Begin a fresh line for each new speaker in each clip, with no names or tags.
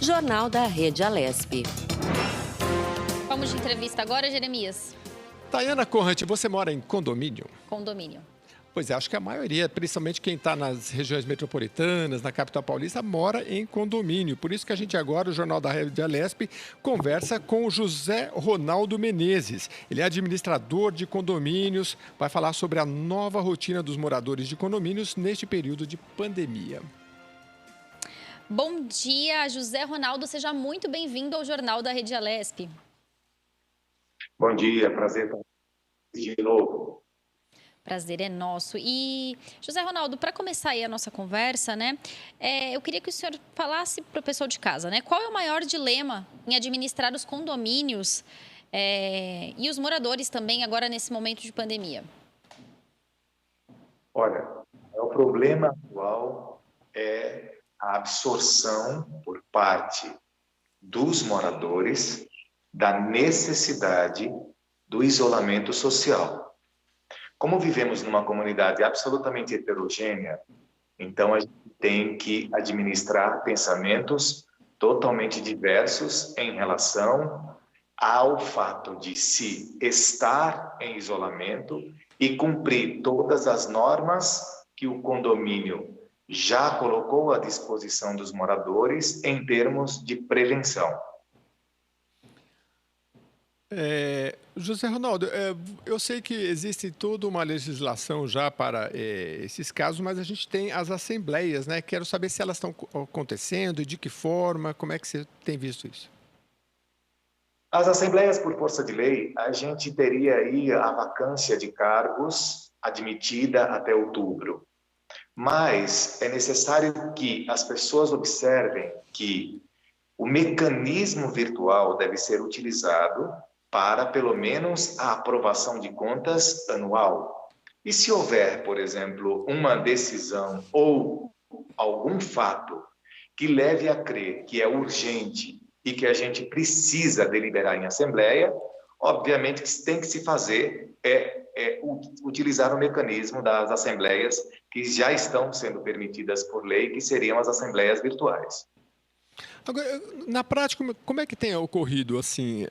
Jornal da Rede Alesp.
Vamos de entrevista agora, Jeremias.
Tayana Conrad, você mora em condomínio?
Condomínio.
Pois é, acho que a maioria, principalmente quem está nas regiões metropolitanas, na capital paulista, mora em condomínio. Por isso que a gente agora, o Jornal da Rede Alesp, conversa com o José Ronaldo Menezes. Ele é administrador de condomínios, vai falar sobre a nova rotina dos moradores de condomínios neste período de pandemia.
Bom dia, José Ronaldo. Seja muito bem-vindo ao Jornal da Rede Alesp.
Bom dia, prazer estar aqui de novo.
Prazer é nosso. E, José Ronaldo, para começar aí a nossa conversa, né, eu queria que o senhor falasse para o pessoal de casa, né, qual é o maior dilema em administrar os condomínios e os moradores também agora nesse momento de pandemia?
Olha, o problema atual é a absorção por parte dos moradores da necessidade do isolamento social. Como vivemos numa comunidade absolutamente heterogênea, então a gente tem que administrar pensamentos totalmente diversos em relação ao fato de se estar em isolamento e cumprir todas as normas que o condomínio já colocou à disposição dos moradores em termos de prevenção.
José Ronaldo, eu sei que existe toda uma legislação já para esses casos, mas a gente tem as assembleias, né? Quero saber se elas estão acontecendo, de que forma, como é que você tem visto isso?
As assembleias, por força de lei, a gente teria aí a vacância de cargos admitida até outubro. Mas é necessário que as pessoas observem que o mecanismo virtual deve ser utilizado para, pelo menos, a aprovação de contas anual. E se houver, por exemplo, uma decisão ou algum fato que leve a crer que é urgente e que a gente precisa deliberar em assembleia, obviamente que tem que se fazer utilizar o mecanismo das assembleias que já estão sendo permitidas por lei, que seriam as assembleias virtuais.
Agora, na prática, como é que tem ocorrido assim?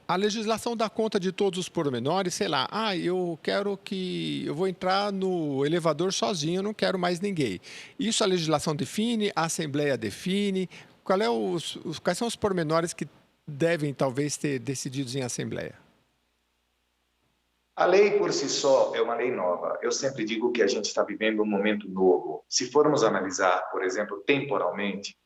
A legislação dá conta de todos os pormenores, sei lá, eu vou entrar no elevador sozinho, eu não quero mais ninguém. Isso a legislação define, a Assembleia define. Quais são os pormenores que devem talvez ter decididos em Assembleia?
A lei por si só é uma lei nova. Eu sempre digo que a gente está vivendo um momento novo. Se formos analisar, por exemplo, temporalmente,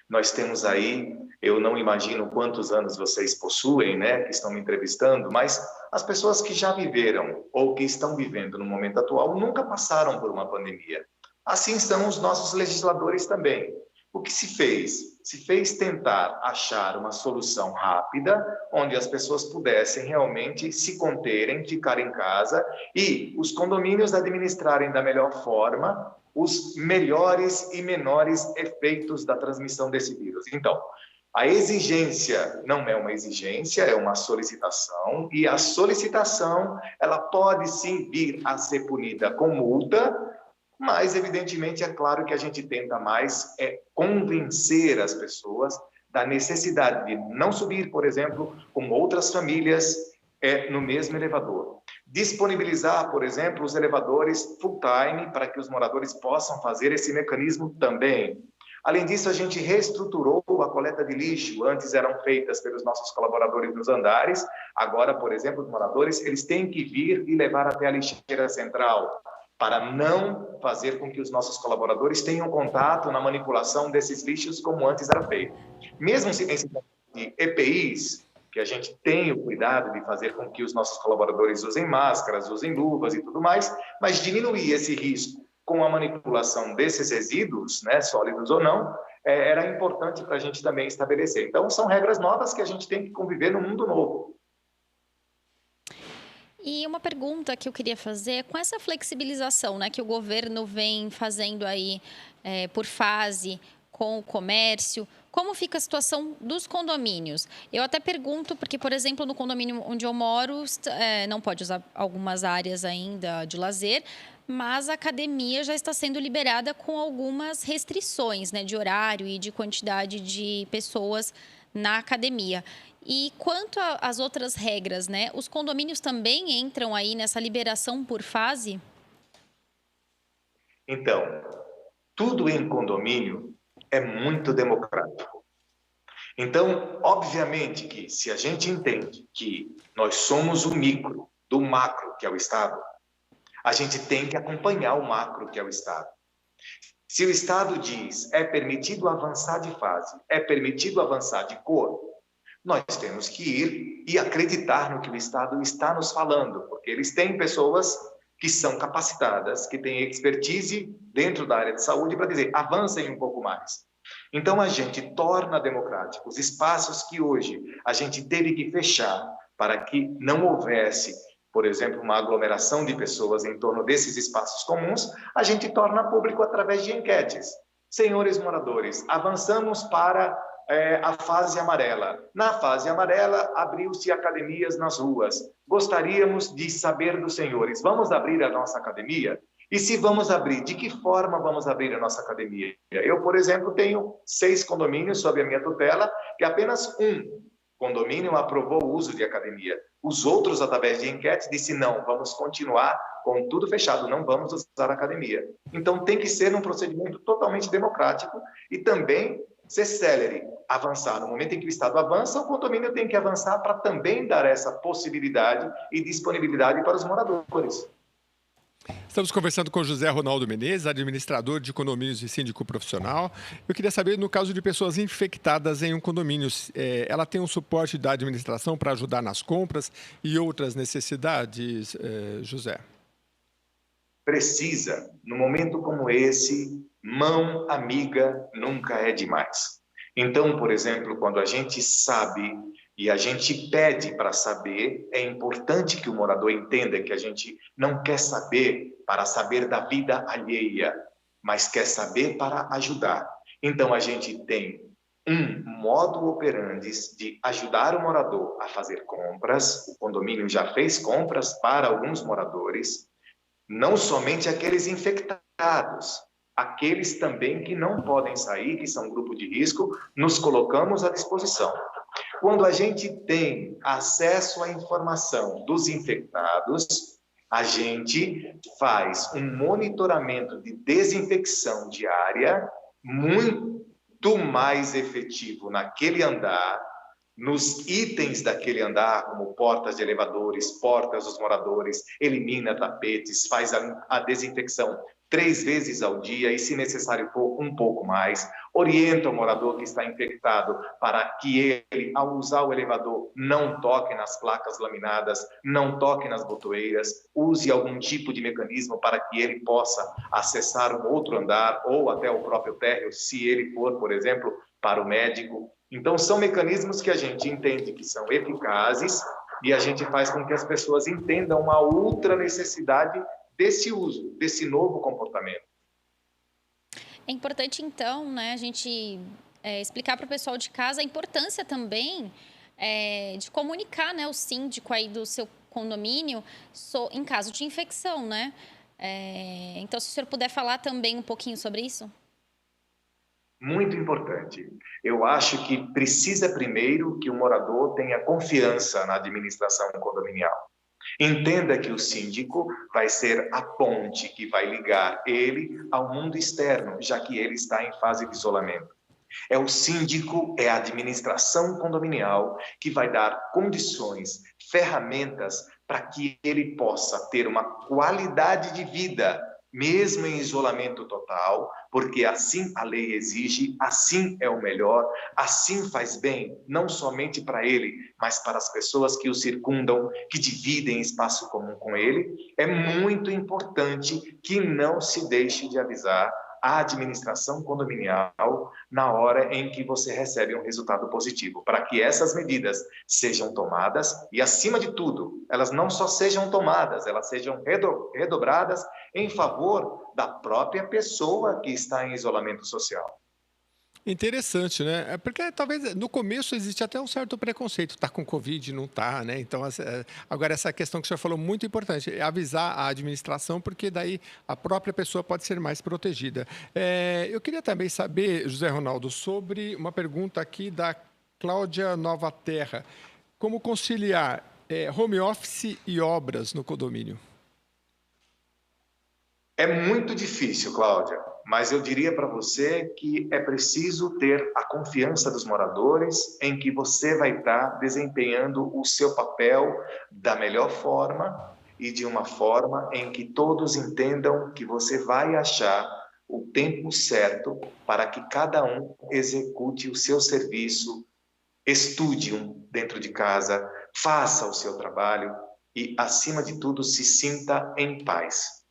nós temos aí, eu não imagino quantos anos vocês possuem, né, que estão me entrevistando, mas as pessoas que já viveram ou que estão vivendo no momento atual nunca passaram por uma pandemia. Assim são os nossos legisladores também. O que se fez? Se fez tentar achar uma solução rápida, onde as pessoas pudessem realmente se conterem, ficar em casa e os condomínios administrarem da melhor forma os melhores e menores efeitos da transmissão desse vírus. Então, a exigência não é uma exigência, é uma solicitação, e a solicitação, ela pode sim vir a ser punida com multa, mas, evidentemente, é claro que a gente tenta mais convencer as pessoas da necessidade de não subir, por exemplo, com outras famílias no mesmo elevador. Disponibilizar, por exemplo, os elevadores full-time para que os moradores possam fazer esse mecanismo também. Além disso, a gente reestruturou a coleta de lixo. Antes eram feitas pelos nossos colaboradores nos andares. Agora, por exemplo, os moradores eles têm que vir e levar até a lixeira central, para não fazer com que os nossos colaboradores tenham contato na manipulação desses lixos como antes era feito. Mesmo em situação de EPIs, que a gente tem o cuidado de fazer com que os nossos colaboradores usem máscaras, usem luvas e tudo mais, mas diminuir esse risco com a manipulação desses resíduos, né, sólidos ou não, era importante para a gente também estabelecer. Então, são regras novas que a gente tem que conviver no mundo novo.
E uma pergunta que eu queria fazer, com essa flexibilização, né, que o governo vem fazendo aí por fase com o comércio, como fica a situação dos condomínios? Eu até pergunto, porque, por exemplo, no condomínio onde eu moro, não pode usar algumas áreas ainda de lazer, mas a academia já está sendo liberada com algumas restrições, né, de horário e de quantidade de pessoas na academia. E quanto às outras regras, né, os condomínios também entram aí nessa liberação por fase?
Então, tudo em condomínio é muito democrático. Então, obviamente que se a gente entende que nós somos o micro do macro, que é o Estado, a gente tem que acompanhar o macro, que é o Estado. Se o Estado diz é permitido avançar de fase, é permitido avançar de cor, nós temos que ir e acreditar no que o Estado está nos falando, porque eles têm pessoas que são capacitadas, que têm expertise dentro da área de saúde para dizer, avancem um pouco mais. Então, a gente torna democrático os espaços que hoje a gente teve que fechar para que não houvesse, por exemplo, uma aglomeração de pessoas em torno desses espaços comuns, a gente torna público através de enquetes. Senhores moradores, avançamos para a fase amarela. Na fase amarela, abriu-se academias nas ruas. Gostaríamos de saber dos senhores, vamos abrir a nossa academia? E se vamos abrir, de que forma vamos abrir a nossa academia? Eu, por exemplo, tenho 6 condomínios sob a minha tutela, que apenas um condomínio aprovou o uso de academia. Os outros, através de enquete, disse não, vamos continuar com tudo fechado, não vamos usar a academia. Então, tem que ser um procedimento totalmente democrático e também ser célere, avançar. No momento em que o Estado avança, o condomínio tem que avançar para também dar essa possibilidade e disponibilidade para os moradores.
Estamos conversando com José Ronaldo Menezes, administrador de condomínios e síndico profissional. Eu queria saber, no caso de pessoas infectadas em um condomínio, ela tem um suporte da administração para ajudar nas compras e outras necessidades, José?
Precisa. No momento como esse, mão amiga nunca é demais. Então, por exemplo, quando a gente sabe e a gente pede para saber, é importante que o morador entenda que a gente não quer saber para saber da vida alheia, mas quer saber para ajudar. Então, a gente tem um modo operandi de ajudar o morador a fazer compras. O condomínio já fez compras para alguns moradores, não somente aqueles infectados, aqueles também que não podem sair, que são grupo de risco, nos colocamos à disposição. Quando a gente tem acesso à informação dos infectados, a gente faz um monitoramento de desinfecção diária muito mais efetivo naquele andar, nos itens daquele andar, como portas de elevadores, portas dos moradores, elimina tapetes, faz a desinfecção 3 vezes ao dia e, se necessário for, um pouco mais. Orienta o morador que está infectado para que ele, ao usar o elevador, não toque nas placas laminadas, não toque nas botoeiras, use algum tipo de mecanismo para que ele possa acessar um outro andar ou até o próprio térreo, se ele for, por exemplo, para o médico. Então, são mecanismos que a gente entende que são eficazes e a gente faz com que as pessoas entendam a ultra necessidade desse uso, desse novo comportamento.
É importante, então, né, a gente explicar para o pessoal de casa a importância também de comunicar, né, o síndico aí do seu condomínio em caso de infecção, né? Então, se o senhor puder falar também um pouquinho sobre isso.
Muito importante. Eu acho que precisa primeiro que o morador tenha confiança na administração condominial. Entenda que o síndico vai ser a ponte que vai ligar ele ao mundo externo, já que ele está em fase de isolamento. É o síndico, é a administração condominial que vai dar condições, ferramentas para que ele possa ter uma qualidade de vida, mesmo em isolamento total, porque assim a lei exige, assim é o melhor, assim faz bem, não somente para ele, mas para as pessoas que o circundam, que dividem espaço comum com ele. É muito importante que não se deixe de avisar a administração condominial na hora em que você recebe um resultado positivo, para que essas medidas sejam tomadas e, acima de tudo, elas não só sejam tomadas, elas sejam redobradas em favor da própria pessoa que está em isolamento social.
Interessante, né? É porque talvez no começo existe até um certo preconceito, tá com Covid, não tá, né? Então, agora essa questão que o senhor falou muito importante, é avisar a administração, porque daí a própria pessoa pode ser mais protegida. Eu queria também saber, José Ronaldo, sobre uma pergunta aqui da Cláudia Nova Terra. Como conciliar home office e obras no condomínio?
É muito difícil, Cláudia, mas eu diria para você que é preciso ter a confiança dos moradores em que você vai estar desempenhando o seu papel da melhor forma e de uma forma em que todos entendam que você vai achar o tempo certo para que cada um execute o seu serviço, estude dentro de casa, faça o seu trabalho e, acima de tudo, se sinta em paz.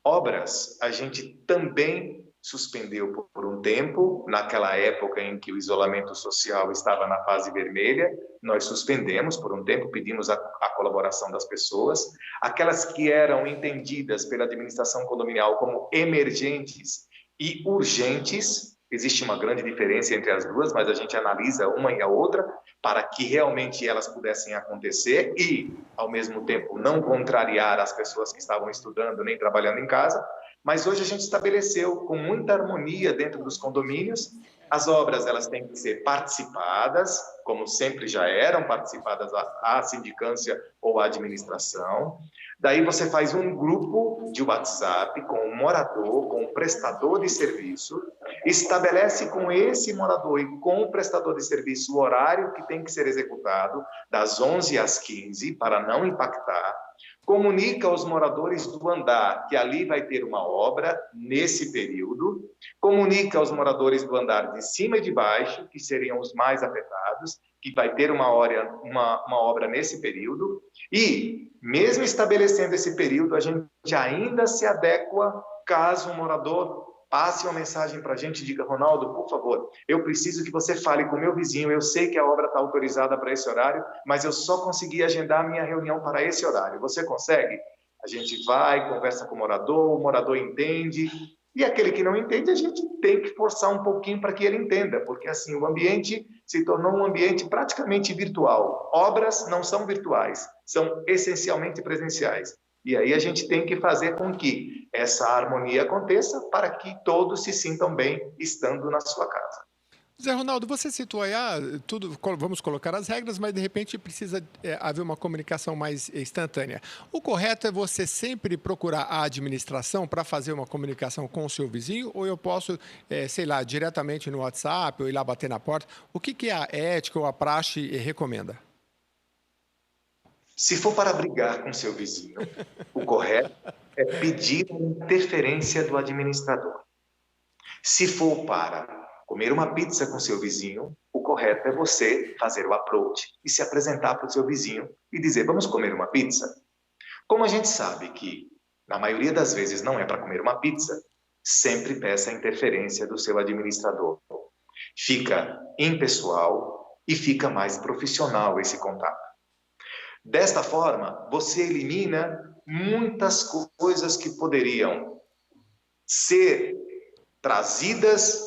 Obras, a gente também suspendeu por um tempo, naquela época em que o isolamento social estava na fase vermelha, nós suspendemos por um tempo, pedimos a colaboração das pessoas. Aquelas que eram entendidas pela administração condominial como emergentes e urgentes, existe uma grande diferença entre as duas, mas a gente analisa uma e a outra para que realmente elas pudessem acontecer e, ao mesmo tempo, não contrariar as pessoas que estavam estudando nem trabalhando em casa. Mas hoje a gente estabeleceu com muita harmonia dentro dos condomínios. As obras elas têm que ser participadas, como sempre já eram participadas a sindicância ou a administração. Daí você faz um grupo de WhatsApp com o morador, com o prestador de serviço, estabelece com esse morador e com o prestador de serviço o horário que tem que ser executado, das 11 às 15, para não impactar. Comunica aos moradores do andar que ali vai ter uma obra nesse período, comunica aos moradores do andar de cima e de baixo, que seriam os mais afetados, que vai ter uma obra nesse período, e, mesmo estabelecendo esse período, a gente ainda se adequa caso um morador passe uma mensagem para a gente e diga: Ronaldo, por favor, eu preciso que você fale com o meu vizinho, eu sei que a obra está autorizada para esse horário, mas eu só consegui agendar a minha reunião para esse horário. Você consegue? A gente vai, conversa com o morador entende, e aquele que não entende, a gente tem que forçar um pouquinho para que ele entenda, porque assim, o ambiente se tornou um ambiente praticamente virtual. Obras não são virtuais, são essencialmente presenciais. E aí a gente tem que fazer com que essa harmonia aconteça para que todos se sintam bem estando na sua casa.
Zé Ronaldo, você citou aí, vamos colocar as regras, mas de repente precisa haver uma comunicação mais instantânea. O correto é você sempre procurar a administração para fazer uma comunicação com o seu vizinho, ou eu posso, sei lá, diretamente no WhatsApp, ou ir lá bater na porta? O que a ética ou a praxe recomenda?
Se for para brigar com seu vizinho, o correto é pedir a interferência do administrador. Se for para comer uma pizza com seu vizinho, o correto é você fazer o approach e se apresentar para o seu vizinho e dizer: vamos comer uma pizza? Como a gente sabe que, na maioria das vezes, não é para comer uma pizza, sempre peça a interferência do seu administrador. Fica impessoal e fica mais profissional esse contato. Desta forma, você elimina muitas coisas que poderiam ser trazidas.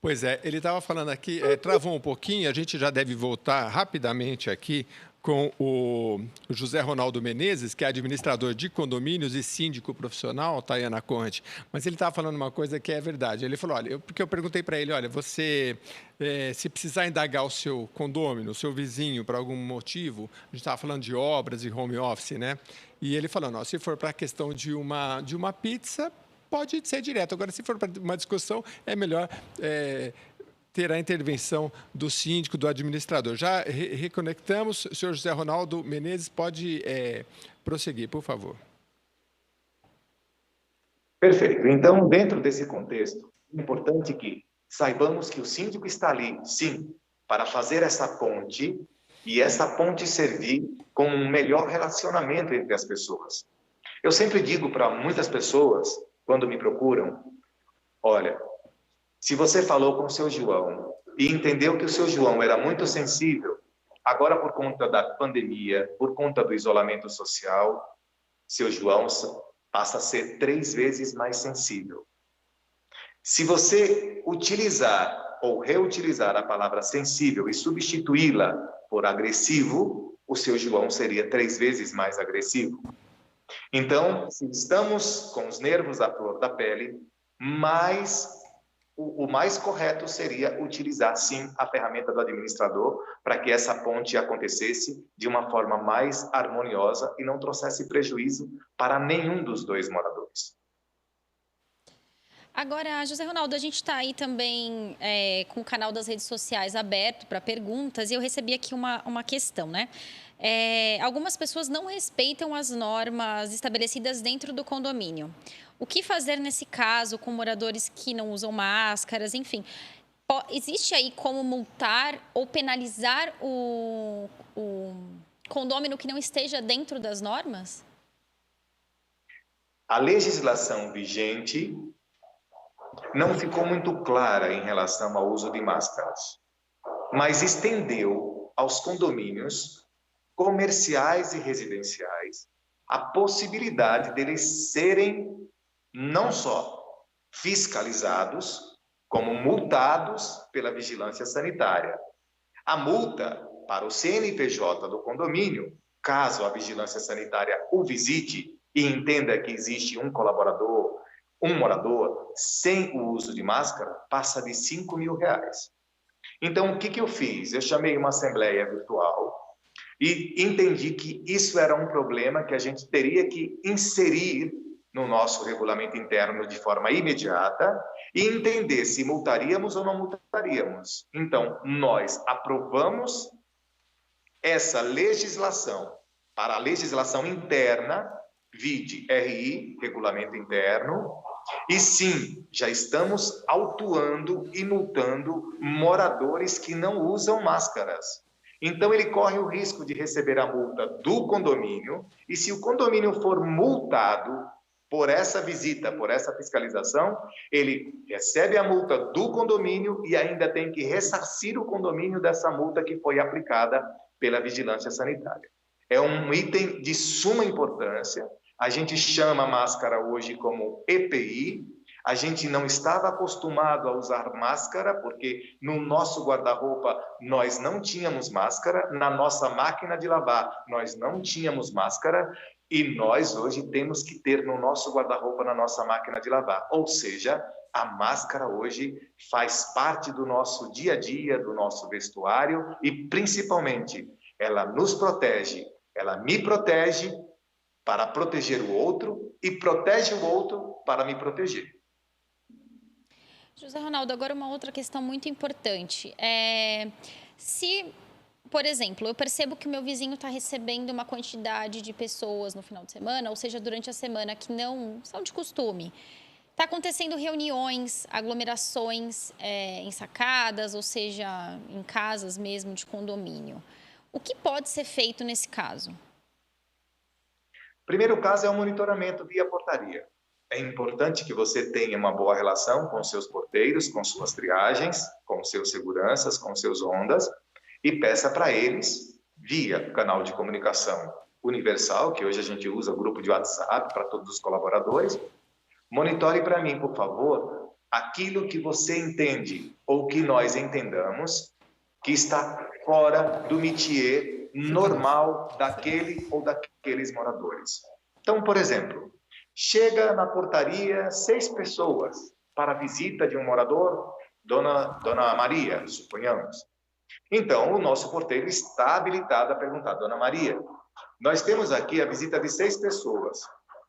Pois é, ele estava falando aqui, travou um pouquinho, a gente já deve voltar rapidamente aqui com o José Ronaldo Menezes, que é administrador de condomínios e síndico profissional, Tayana Conte. Mas ele estava falando uma coisa que é verdade. Ele falou, olha, porque eu perguntei para ele, olha, você, se precisar indagar o seu condômino, o seu vizinho, por algum motivo, a gente estava falando de obras e home office, né? E ele falou, não, se for para a questão de uma pizza, pode ser direto. Agora, se for para uma discussão, é melhor ter a intervenção do síndico, do administrador. Já reconectamos. O senhor José Ronaldo Menezes pode prosseguir, por favor.
Perfeito. Então, dentro desse contexto, é importante que saibamos que o síndico está ali, sim, para fazer essa ponte e essa ponte servir como um melhor relacionamento entre as pessoas. Eu sempre digo para muitas pessoas, quando me procuram, olha, se você falou com o seu João e entendeu que o seu João era muito sensível, agora por conta da pandemia, por conta do isolamento social, seu João passa a ser 3 vezes mais sensível. Se você utilizar ou reutilizar a palavra sensível e substituí-la por agressivo, o seu João seria 3 vezes mais agressivo. Então, se estamos com os nervos à flor da pele, o mais correto seria utilizar, sim, a ferramenta do administrador para que essa ponte acontecesse de uma forma mais harmoniosa e não trouxesse prejuízo para nenhum dos dois moradores.
Agora, José Ronaldo, a gente está aí também com o canal das redes sociais aberto para perguntas e eu recebi aqui uma questão, né? Algumas pessoas não respeitam as normas estabelecidas dentro do condomínio. O que fazer nesse caso com moradores que não usam máscaras, enfim? Existe aí como multar ou penalizar o condômino que não esteja dentro das normas?
A legislação vigente não ficou muito clara em relação ao uso de máscaras, mas estendeu aos condomínios comerciais e residenciais a possibilidade deles serem não só fiscalizados, como multados pela vigilância sanitária. A multa para o CNPJ do condomínio, caso a vigilância sanitária o visite e entenda que existe um colaborador, um morador sem o uso de máscara, passa de R$5.000. Então, o que eu fiz? Eu chamei uma assembleia virtual e entendi que isso era um problema que a gente teria que inserir no nosso regulamento interno de forma imediata e entender se multaríamos ou não multaríamos. Então, nós aprovamos essa legislação para a legislação interna, vide RI, regulamento interno, e sim, já estamos autuando e multando moradores que não usam máscaras. Então, ele corre o risco de receber a multa do condomínio, e se o condomínio for multado por essa visita, por essa fiscalização, ele recebe a multa do condomínio e ainda tem que ressarcir o condomínio dessa multa que foi aplicada pela vigilância sanitária. É um item de suma importância. A gente chama a máscara hoje como EPI. A gente não estava acostumado a usar máscara, porque no nosso guarda-roupa nós não tínhamos máscara, na nossa máquina de lavar nós não tínhamos máscara, e nós hoje temos que ter no nosso guarda-roupa, na nossa máquina de lavar. Ou seja, a máscara hoje faz parte do nosso dia a dia, do nosso vestuário, e principalmente ela nos protege, ela me protege para proteger o outro e protege o outro para me proteger.
José Ronaldo, agora uma outra questão muito importante. Se, por exemplo, eu percebo que o meu vizinho está recebendo uma quantidade de pessoas no final de semana, ou seja, durante a semana, que não são de costume. Está acontecendo reuniões, aglomerações em sacadas, ou seja, em casas mesmo de condomínio. O que pode ser feito nesse caso?
O primeiro caso é o monitoramento via portaria. É importante que você tenha uma boa relação com seus porteiros, com suas triagens, com seus seguranças, com seus rondas, e peça para eles, via canal de comunicação universal, que hoje a gente usa grupo de WhatsApp para todos os colaboradores, monitore para mim, por favor, aquilo que você entende ou que nós entendamos que está fora do métier normal daquele ou daqueles moradores. Então, por exemplo, chega na portaria 6 pessoas para a visita de um morador, Dona Maria, suponhamos. Então, o nosso porteiro está habilitado a perguntar, Dona Maria, nós temos aqui a visita de 6 pessoas.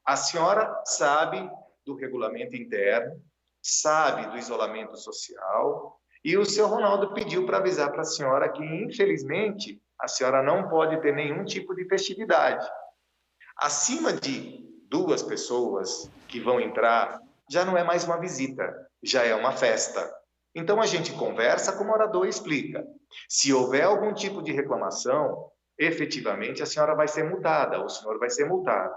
A senhora sabe do regulamento interno, sabe do isolamento social, e o seu Ronaldo pediu para avisar para a senhora que, infelizmente, a senhora não pode ter nenhum tipo de festividade. Acima de 2 pessoas que vão entrar, já não é mais uma visita, já é uma festa. Então, a gente conversa com o morador e explica. Se houver algum tipo de reclamação, efetivamente, a senhora vai ser multada, ou o senhor vai ser multado.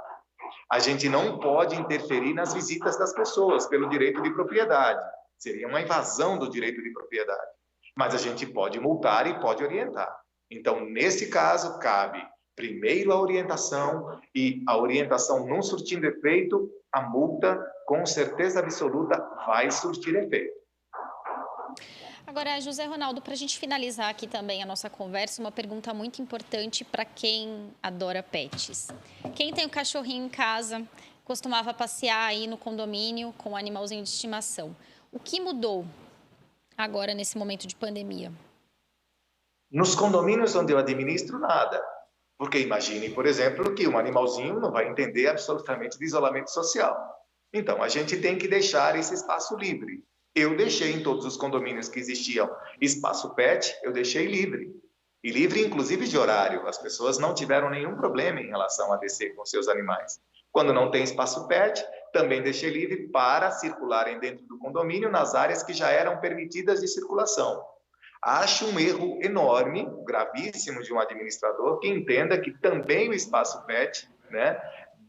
A gente não pode interferir nas visitas das pessoas pelo direito de propriedade. Seria uma invasão do direito de propriedade. Mas a gente pode multar e pode orientar. Então, nesse caso, cabe Primeiro a orientação, e a orientação não surtindo efeito, a multa, com certeza absoluta, vai surtir efeito.
Agora, José Ronaldo, para a gente finalizar aqui também a nossa conversa, uma pergunta muito importante para quem adora pets. Quem tem o cachorrinho em casa, costumava passear aí no condomínio com o animalzinho de estimação. O que mudou agora nesse momento de pandemia?
Nos condomínios onde eu administro, nada. Porque imagine, por exemplo, que um animalzinho não vai entender absolutamente de isolamento social. Então, a gente tem que deixar esse espaço livre. Eu deixei em todos os condomínios que existiam espaço pet, eu deixei livre. E livre, inclusive, de horário. As pessoas não tiveram nenhum problema em relação a descer com seus animais. Quando não tem espaço pet, também deixei livre para circularem dentro do condomínio nas áreas que já eram permitidas de circulação. Acho um erro enorme, gravíssimo de um administrador que entenda que também o espaço pet, né,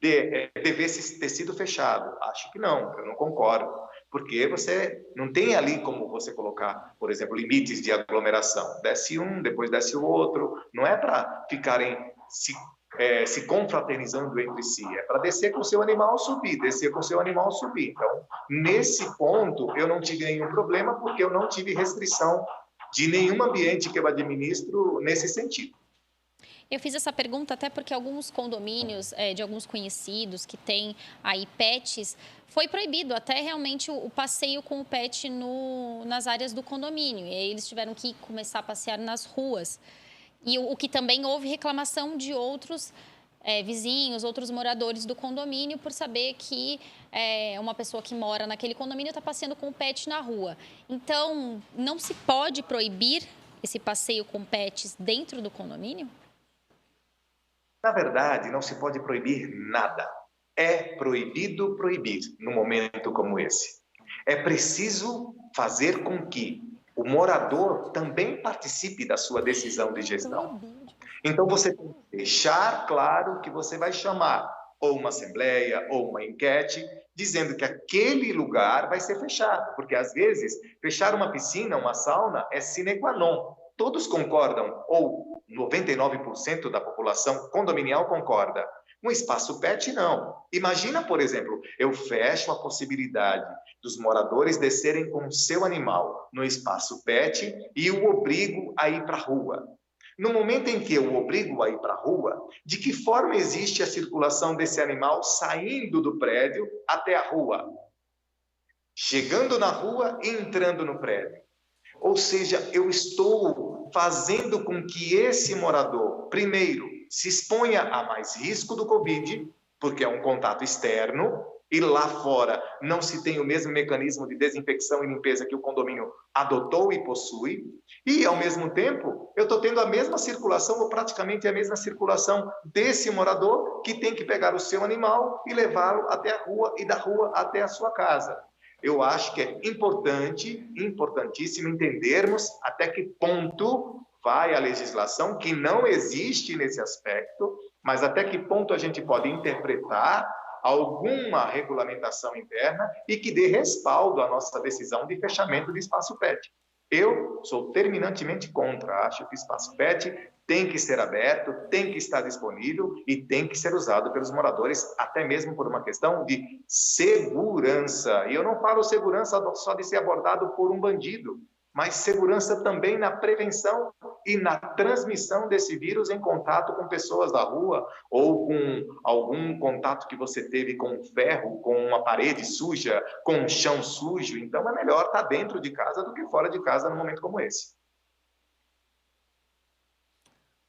devesse ter sido fechado. Acho que não, eu não concordo. Porque você não tem ali como você colocar, por exemplo, limites de aglomeração. Desce um, depois desce o outro. Não é para ficarem se confraternizando entre si. É para descer com o seu animal, subir, descer com o seu animal, subir. Então, nesse ponto, eu não tive nenhum problema, porque eu não tive restrição de nenhum ambiente que eu administro nesse sentido.
Eu fiz essa pergunta até porque alguns condomínios de alguns conhecidos que têm aí pets, foi proibido até realmente o passeio com o pet nas áreas do condomínio. E aí eles tiveram que começar a passear nas ruas. E o que também houve reclamação de outros vizinhos, outros moradores do condomínio, por saber que uma pessoa que mora naquele condomínio está passeando com o pet na rua. Então, não se pode proibir esse passeio com pets dentro do condomínio?
Na verdade, não se pode proibir nada. É proibido proibir num momento como esse. É preciso fazer com que o morador também participe da sua decisão de gestão. Então, você tem que deixar claro que você vai chamar ou uma assembleia ou uma enquete, dizendo que aquele lugar vai ser fechado. Porque, às vezes, fechar uma piscina, uma sauna, é sine qua non. Todos concordam, ou 99% da população condominial concorda. Um espaço pet, não. Imagina, por exemplo, eu fecho a possibilidade dos moradores descerem com o seu animal no espaço pet e o obrigo a ir para a rua. No momento em que eu o obrigo a ir para a rua, de que forma existe a circulação desse animal saindo do prédio até a rua? Chegando na rua e entrando no prédio. Ou seja, eu estou fazendo com que esse morador, primeiro, se exponha a mais risco do Covid, porque é um contato externo, e lá fora não se tem o mesmo mecanismo de desinfecção e limpeza que o condomínio adotou e possui, e, ao mesmo tempo, eu estou tendo a mesma circulação, ou praticamente a mesma circulação desse morador, que tem que pegar o seu animal e levá-lo até a rua, e da rua até a sua casa. Eu acho que é importante, importantíssimo entendermos até que ponto vai a legislação, que não existe nesse aspecto, mas até que ponto a gente pode interpretar alguma regulamentação interna e que dê respaldo à nossa decisão de fechamento de espaço pet. Eu sou terminantemente contra, acho que o espaço pet tem que ser aberto, tem que estar disponível e tem que ser usado pelos moradores, até mesmo por uma questão de segurança. E eu não falo segurança só de ser abordado por um bandido, mas segurança também na prevenção e na transmissão desse vírus em contato com pessoas da rua ou com algum contato que você teve com um ferro, com uma parede suja, com um chão sujo. Então, é melhor estar dentro de casa do que fora de casa num momento como esse.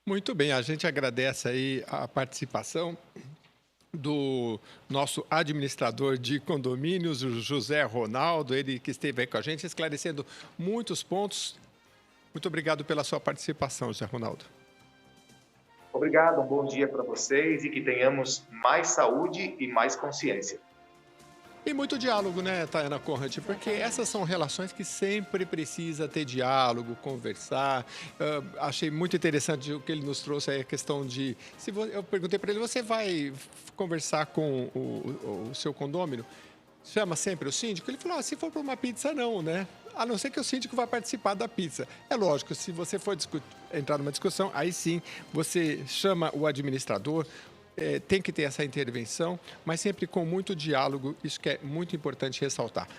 Muito bem, a gente agradece aí a participação do nosso administrador de condomínios, o José Ronaldo, ele que esteve aí com a gente, esclarecendo muitos pontos. Muito obrigado pela sua participação, José Ronaldo.
Obrigado, um bom dia para vocês e que tenhamos mais saúde e mais consciência.
E muito diálogo, né, Tayana Conrad? Porque essas são relações que sempre precisa ter diálogo, conversar. Achei muito interessante o que ele nos trouxe aí, a questão de... Eu perguntei para ele, você vai conversar com o seu condômino? Chama sempre o síndico? Ele falou, se for para uma pizza, não, né? a não ser que o síndico vá participar da pizza. É lógico, se você for entrar numa discussão, aí sim você chama o administrador, tem que ter essa intervenção, mas sempre com muito diálogo, isso que é muito importante ressaltar.